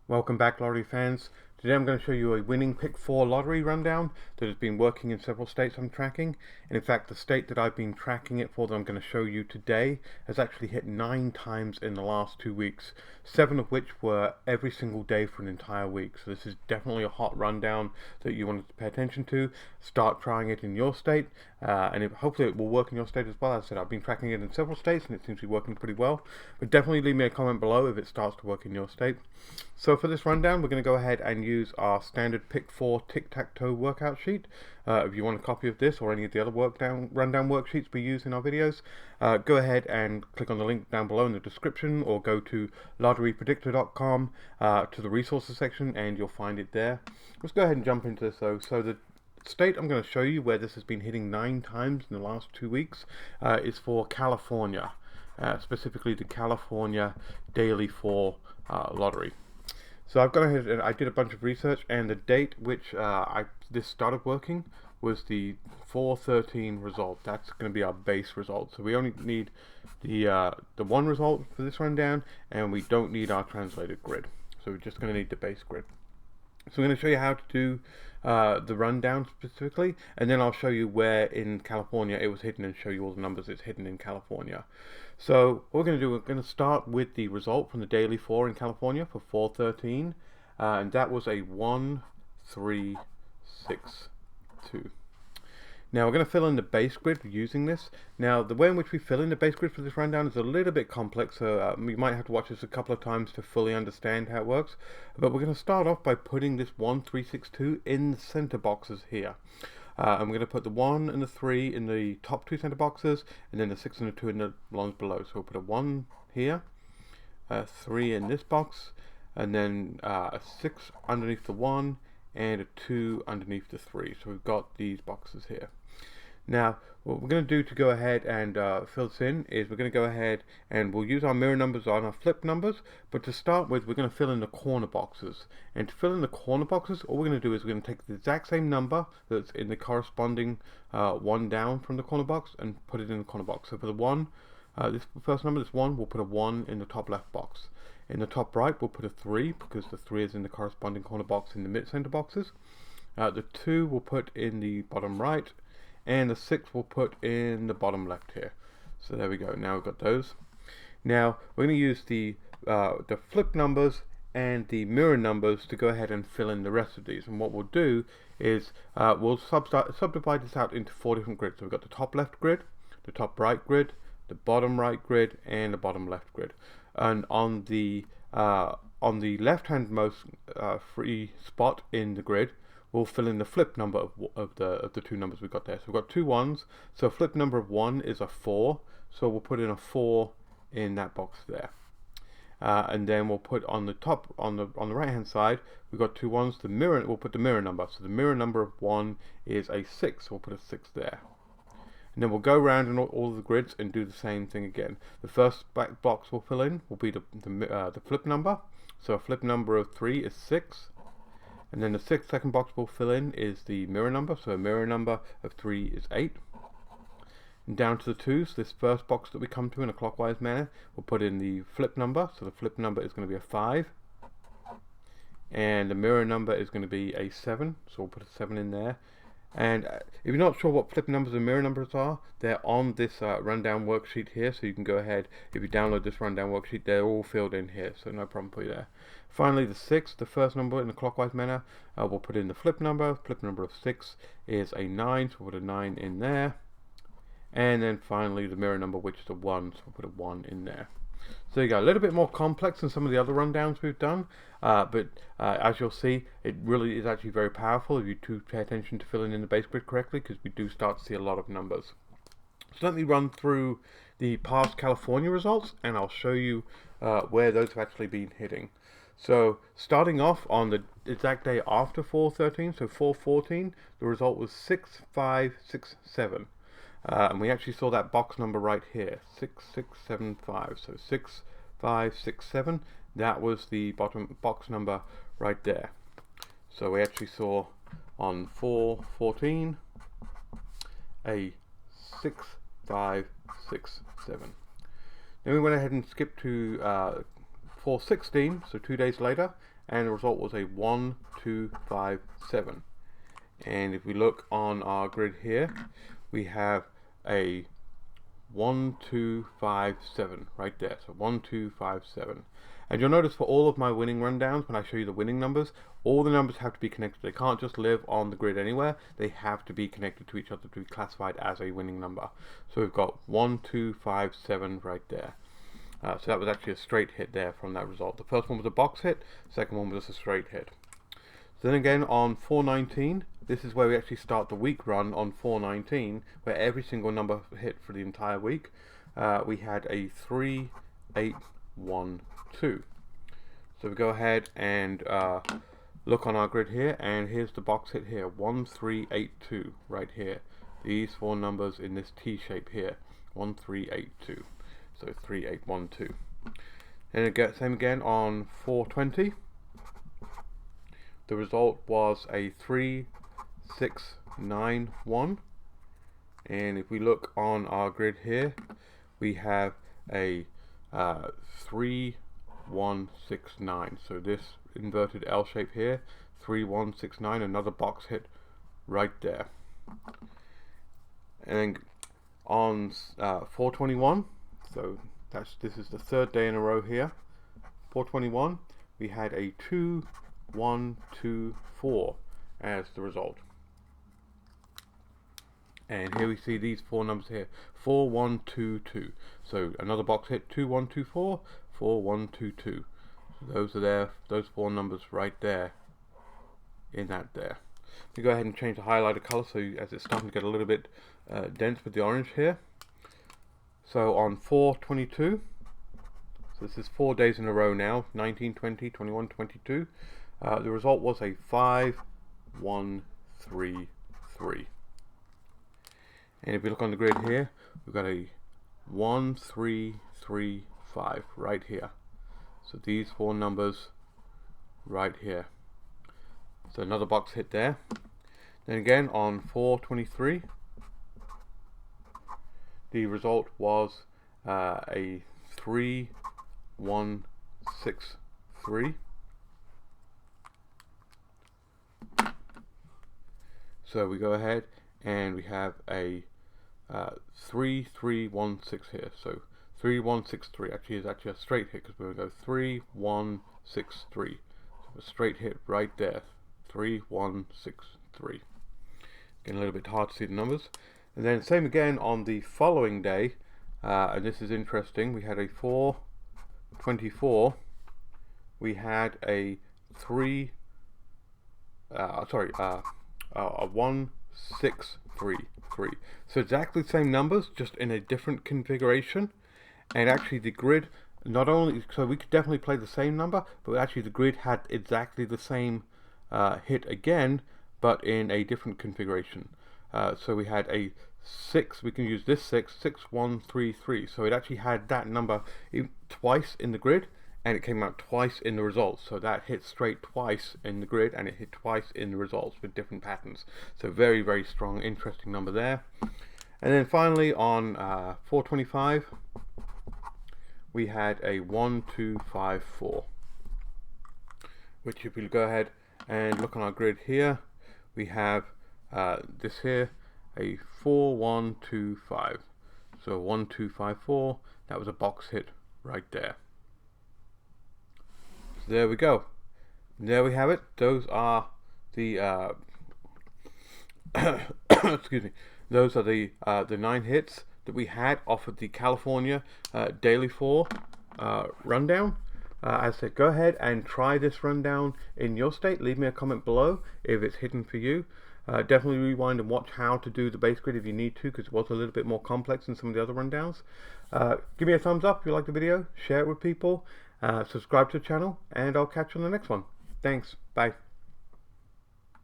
Welcome back, lottery fans. Today I'm going to show you a winning pick 4 lottery rundown that has been working in several states I'm tracking. And in fact, the state that I've been tracking it for that I'm going to show you today has actually hit 9 times in the last 2 weeks, 7 of which were every single day for an entire week. So this is definitely a hot rundown that you want to pay attention to. Start trying it in your state, and hopefully it will work in your state as well. As I said, I've been tracking it in several states and it seems to be working pretty well. But definitely leave me a comment below if it starts to work in your state. So for this rundown, we're going to go ahead and use our standard pick 4 tic-tac-toe workout sheet. If you want a copy of this or any of the other rundown worksheets we use in our videos, go ahead and click on the link down below in the description, or go to lotterypredictor.com to the resources section and you'll find it there. Let's go ahead and jump into this though. So the state I'm going to show you where this has been hitting 9 times in the last 2 weeks is for California, specifically the California Daily 4 lottery. So I've gone ahead and I did a bunch of research, and the date which this started working was the 4/13 result. That's going to be our base result. So we only need the one result for this rundown, and we don't need our translated grid. So we're just going to need the base grid. So I'm going to show you how to do the rundown specifically, and then I'll show you where in California it was hidden and show you all the numbers it's hidden in California. So what we're going to do, we're going to start with the result from the daily 4 in California for 4/13, and that was a 1-3-6-2. Now we're going to fill in the base grid using this. Now the way in which we fill in the base grid for this rundown is a little bit complex, so you might have to watch this a couple of times to fully understand how it works. But we're going to start off by putting this 1-3-6-2 in the center boxes here. And we're going to put the 1 and the 3 in the top 2 center boxes, and then the 6 and the 2 in the ones below. So we'll put a 1 here, a 3 in this box, and then a 6 underneath the 1, and a 2 underneath the 3. So we've got these boxes here. Now what we're going to do to go ahead and fill this in is we're going to go ahead and we'll use our mirror numbers on our flip numbers, but to start with we're going to fill in the corner boxes. And to fill in the corner boxes, all we're going to do is we're going to take the exact same number that's in the corresponding one down from the corner box and put it in the corner box. So for the 1, this first number, this 1, we'll put a 1 in the top left box. In the top right we'll put a 3 because the 3 is in the corresponding corner box in the mid center boxes. The 2 we'll put in the bottom right, and the 6 we'll put in the bottom left here. So there we go. Now we've got those. Now we're going to use the flip numbers and the mirror numbers to go ahead and fill in the rest of these. And what we'll do is we'll subdivide this out into 4 different grids. So we've got the top left grid, the top right grid, the bottom right grid, and the bottom left grid. And on the left hand most free spot in the grid, we'll fill in the flip number of the 2 numbers we've got there. So we've got 2 1s. So a flip number of 1 is a 4. So we'll put in a 4 in that box there. And then we'll put on the top, on the right hand side, we've got 2 1s. The mirror, we'll put the mirror number. So the mirror number of 1 is a 6. So we'll put a 6 there. And then we'll go around in all of the grids and do the same thing again. The first back box we'll fill in will be the flip number. So a flip number of 3 is 6. And then the second box we'll fill in is the mirror number. So a mirror number of 3 is 8. And down to the 2s, this first box that we come to in a clockwise manner, we'll put in the flip number. So the flip number is going to be a 5. And the mirror number is going to be a 7. So we'll put a 7 in there. And if you're not sure what flip numbers and mirror numbers are, they're on this rundown worksheet here, so you can go ahead, if you download this rundown worksheet, they're all filled in here, so no problem for you there. Finally, the 6, the first number in a clockwise manner, we'll put in the flip number of 6 is a 9, so we'll put a 9 in there. And then finally the mirror number, which is a 1, so we'll put a 1 in there. So there you go, a little bit more complex than some of the other rundowns we've done, but as you'll see, it really is actually very powerful if you do pay attention to filling in the base grid correctly, because we do start to see a lot of numbers. So let me run through the past California results, and I'll show you where those have actually been hitting. So starting off on the exact day after 4/13, so 4/14, the result was 6-5-6-7. And we actually saw that box number right here, 6675. So 6567, that was the bottom box number right there. So we actually saw on 4/14 a 6567. Then we went ahead and skipped to 4/16, so 2 days later, and the result was a 1, 2, 5, 7. And if we look on our grid here, we have a 1, 2, 5, 7 right there. So 1, 2, 5, 7. And you'll notice for all of my winning rundowns, when I show you the winning numbers, all the numbers have to be connected. They can't just live on the grid anywhere. They have to be connected to each other to be classified as a winning number. So we've got 1, 2, 5, 7 right there. So that was actually a straight hit there from that result. The first one was a box hit, second one was just a straight hit. So then again on 4/19, this is where we actually start the week run on 4/19, where every single number hit for the entire week. We had a 3, 8, 1, 2. So we go ahead and look on our grid here, and here's the box hit here, 1, 3, 8, 2 right here. These four numbers in this T shape here, 1, 3, 8, 2. So 3, 8, 1, 2. And again, same again on 4/20. The result was a 3, 6, 9, 1. And if we look on our grid here, we have a 3, 1, 6, 9. So this inverted L shape here, 3, 1, 6, 9, another box hit right there. And then on 4/21, so this is the third day in a row here. 4/21, we had a 2, 1, 2, 4 as the result. And here we see these four numbers here, 4, 1, 2, 2. So another box hit, 2, 1, 2, 4, 4, 1, 2, 2. So those are there, those four numbers right there in that there. We go ahead and change the highlighter color so as it's starting to get a little bit dense with the orange here. So on 4/22, so this is 4 days in a row now, 19, 20, 21, 22. The result was a 5, 1, 3, 3. And if we look on the grid here, we've got a 1, 3, 3, 5 right here. So these four numbers right here. So another box hit there. Then again on 4/23, the result was a 3, 1, 6, 3. So we go ahead and we have a 3, 3, 1, 6 here. So 3, 1, 6, 3 actually is actually a straight hit because we're going to go 3, 1, 6, 3. So a straight hit right there. 3, 1, 6, 3. Getting a little bit hard to see the numbers. And then same again on the following day, and this is interesting. We had a 4/24. We had a 1, 6, 3, 3. So exactly the same numbers, just in a different configuration. And actually the grid, not only, so we could definitely play the same number, but actually the grid had exactly the same hit again, but in a different configuration. So we had a 6, we can use this 6, 6, 1, 3, 3. So it actually had that number twice in the grid, and it came out twice in the results. So that hit straight twice in the grid, and it hit twice in the results with different patterns. So very, very strong, interesting number there. And then finally on 4/25, we had a 1, 2, 5, 4. Which if we go ahead and look on our grid here, we have this here, a 4, 1, 2, 5. So 1, 2, 5, 4. That was a box hit right there. So there we go. And there we have it. Those are the excuse me. Those are the 9 hits that we had off of the California Daily 4 rundown. As I said, go ahead and try this rundown in your state. Leave me a comment below if it's hidden for you. Definitely rewind and watch how to do the base grid if you need to, because it was a little bit more complex than some of the other rundowns. Give me a thumbs up if you like the video, share it with people, subscribe to the channel, and I'll catch you on the next one. Thanks, bye.